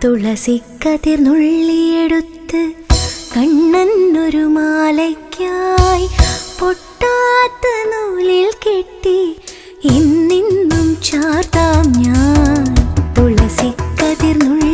തുളസിക്കതിർ നുള്ളിയെടുത്ത് കണ്ണനൊരു മാലയ്ക്കായി പൊട്ടാത്ത നൂലിൽ കെട്ടി ഇന്നിന്നും ചാർത്താം ഞാൻ. തുളസിക്കതിർ നുള്ളി